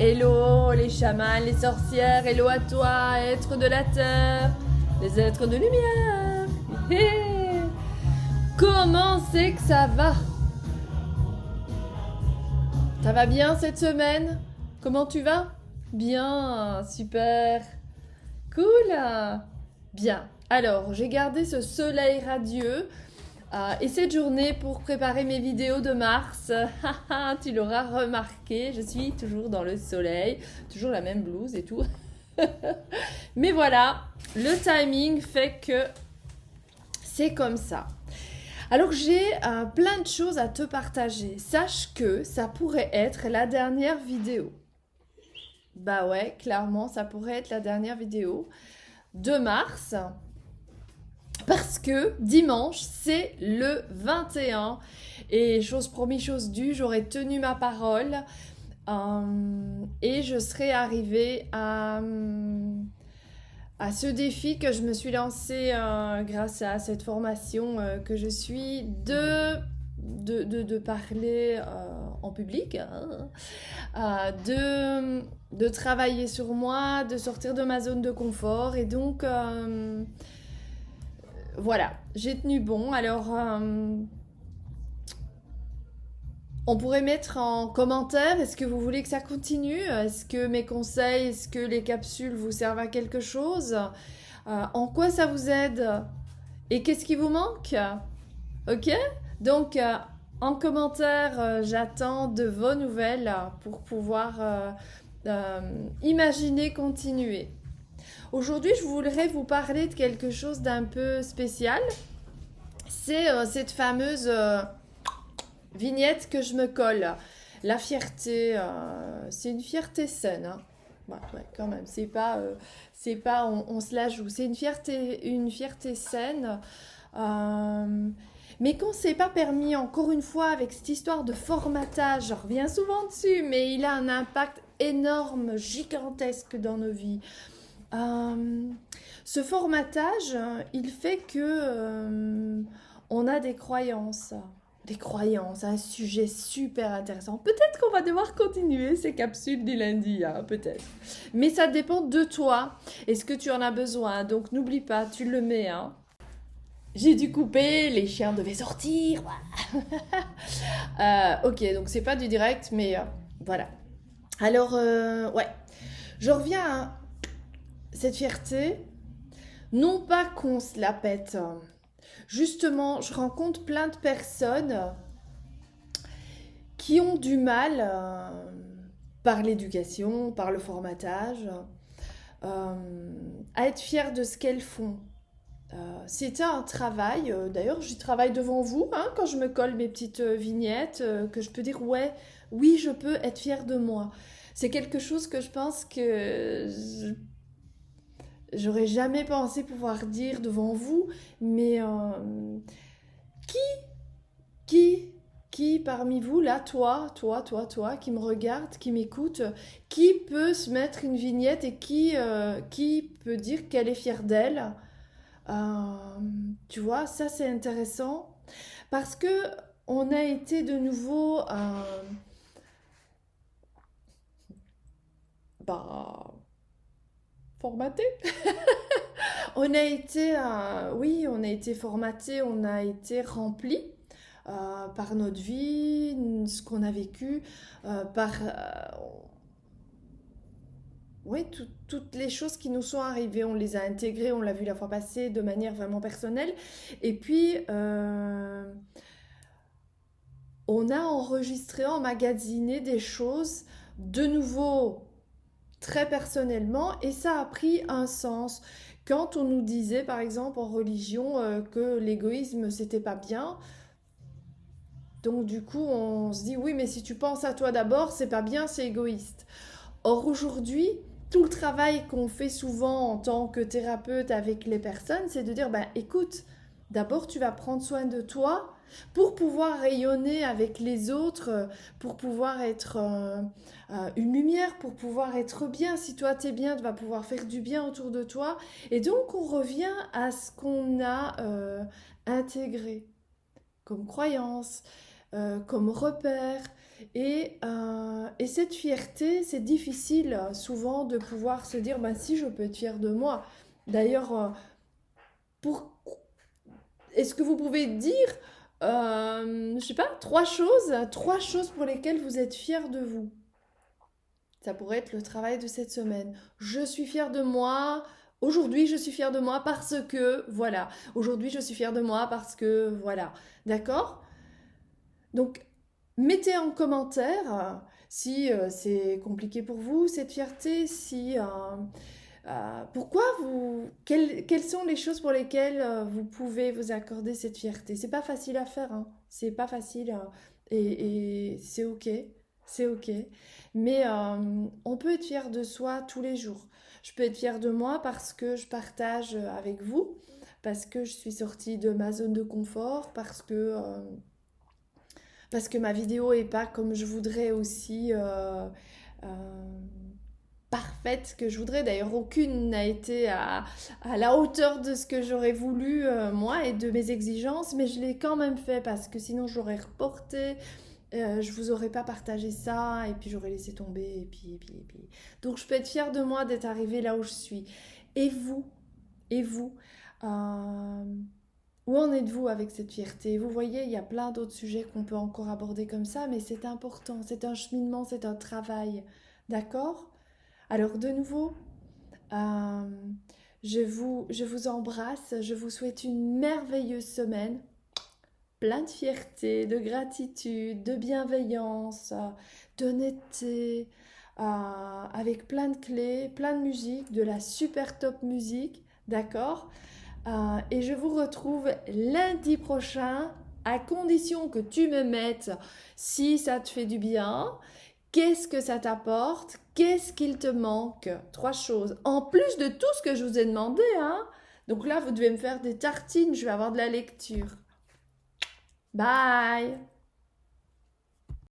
Hello les chamans, les sorcières, hello à toi, êtres de la terre, les êtres de lumière. Hé. Comment c'est que ça va? Ça va bien cette semaine? Comment tu vas? Bien, super, cool. Bien, alors j'ai gardé ce soleil radieux et cette journée pour préparer mes vidéos de mars. Tu l'auras remarqué, je suis toujours dans le soleil, toujours la même blouse et tout. Mais voilà, le timing fait que c'est comme ça. Alors j'ai plein de choses à te partager. Sache que ça pourrait être la dernière vidéo. Bah ouais, clairement, ça pourrait être la dernière vidéo de mars. Parce que dimanche, c'est le 21. Et chose promis, chose due, j'aurais tenu ma parole. Et je serais arrivée à ce défi que je me suis lancé grâce à cette formation que je suis de parler en public, de travailler sur moi, de sortir de ma zone de confort. Et donc, voilà, j'ai tenu bon. Alors, on pourrait mettre en commentaire, est-ce que vous voulez que ça continue? Est-ce que mes conseils, est-ce que les capsules vous servent à quelque chose? En quoi ça vous aide? Et qu'est-ce qui vous manque? Ok? Donc, en commentaire, j'attends de vos nouvelles pour pouvoir imaginer continuer. Aujourd'hui, je voudrais vous parler de quelque chose d'un peu spécial. C'est cette fameuse vignette que je me colle. La fierté, c'est une fierté saine. Hein. Ouais, quand même, c'est pas on se la joue. C'est une fierté saine. Mais qu'on s'est pas permis, encore une fois, avec cette histoire de formatage, je reviens souvent dessus, mais il a un impact énorme, gigantesque dans nos vies. Ce formatage, il fait que on a des croyances. Des croyances, un sujet super intéressant. Peut-être qu'on va devoir continuer ces capsules du lundi, hein, peut-être. Mais ça dépend de toi. Est-ce que tu en as besoin? Donc n'oublie pas, tu le mets. Hein. J'ai dû couper, les chiens devaient sortir. Ok, donc c'est pas du direct, mais voilà. Alors, ouais, je reviens à cette fierté. Non pas qu'on se la pète. Justement, je rencontre plein de personnes qui ont du mal par l'éducation, par le formatage, à être fières de ce qu'elles font. C'était un travail, d'ailleurs j'y travaille devant vous, hein, quand je me colle mes petites vignettes, que je peux dire ouais, oui je peux être fière de moi. C'est quelque chose que je pense que j'aurais jamais pensé pouvoir dire devant vous, mais qui, qui, qui parmi vous, là, toi, qui me regarde, qui m'écoute, qui peut se mettre une vignette et qui peut dire qu'elle est fière d'elle? Tu vois, ça c'est intéressant parce que on a été de nouveau bah, formaté. On a été, oui, on a été formaté, on a été rempli par notre vie, ce qu'on a vécu, par oui, toutes les choses qui nous sont arrivées, on les a intégrées, on l'a vu la fois passée de manière vraiment personnelle. Et puis, on a enregistré, emmagasiné des choses de nouveau très personnellement et ça a pris un sens. Quand on nous disait, par exemple, en religion, que l'égoïsme, c'était pas bien, donc du coup, on se dit, oui, mais si tu penses à toi d'abord, c'est pas bien, c'est égoïste. Or, aujourd'hui, tout le travail qu'on fait souvent en tant que thérapeute avec les personnes, c'est de dire, ben, écoute, d'abord, tu vas prendre soin de toi pour pouvoir rayonner avec les autres, pour pouvoir être une lumière, pour pouvoir être bien. Si toi, t'es bien, tu vas pouvoir faire du bien autour de toi. Et donc, on revient à ce qu'on a intégré comme croyance, comme repère. Et cette fierté, c'est difficile souvent de pouvoir se dire, ben, si je peux être fière de moi. D'ailleurs, pour... est-ce que vous pouvez dire, je sais pas, trois choses pour lesquelles vous êtes fière de vous? Ça pourrait être le travail de cette semaine. Je suis fière de moi. Aujourd'hui, je suis fière de moi parce que, voilà. Aujourd'hui, je suis fière de moi parce que, voilà. D'accord? Donc, mettez en commentaire si c'est compliqué pour vous, cette fierté, si... pourquoi quelles sont les choses pour lesquelles vous pouvez vous accorder cette fierté? C'est pas facile à faire, hein. C'est pas facile et c'est ok, c'est ok. Mais on peut être fier de soi tous les jours. Je peux être fière de moi parce que je partage avec vous, parce que je suis sortie de ma zone de confort, parce que ma vidéo est pas comme je voudrais aussi euh, parfaite que je voudrais. D'ailleurs, aucune n'a été à la hauteur de ce que j'aurais voulu, moi, et de mes exigences, mais je l'ai quand même fait parce que sinon j'aurais reporté, je vous aurais pas partagé ça, et puis j'aurais laissé tomber, et puis. Donc je peux être fière de moi d'être arrivée là où je suis. Et vous, et vous, euh, où en êtes-vous avec cette fierté? Vous voyez, il y a plein d'autres sujets qu'on peut encore aborder comme ça, mais c'est important, c'est un cheminement, c'est un travail. D'accord? Alors de nouveau, euh, je vous embrasse, je vous souhaite une merveilleuse semaine, plein de fierté, de gratitude, de bienveillance, d'honnêteté, avec plein de clés, plein de musique, de la super top musique, d'accord? Et je vous retrouve lundi prochain, à condition que tu me mettes si ça te fait du bien. Qu'est-ce que ça t'apporte? Qu'est-ce qu'il te manque? Trois choses. En plus de tout ce que je vous ai demandé, hein? Donc là, vous devez me faire des tartines, je vais avoir de la lecture. Bye!